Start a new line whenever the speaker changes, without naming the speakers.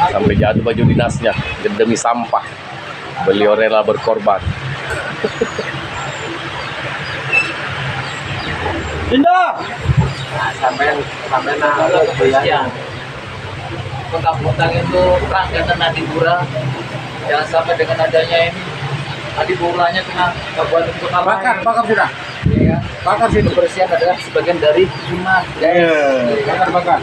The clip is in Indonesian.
Sampai jatuh baju dinasnya demi sampah. Beliau rela berkorban.
Indah.
Sampai nalar kepolisian. Mentang-mentang itu rakyat Adipura, jangan sampai dengan adanya ini Adipuranya kena kabupaten kota lain.
Bakar sudah.
Ya,
Bakar situ.
kebersihan adalah sebagian dari iman.
Bakar.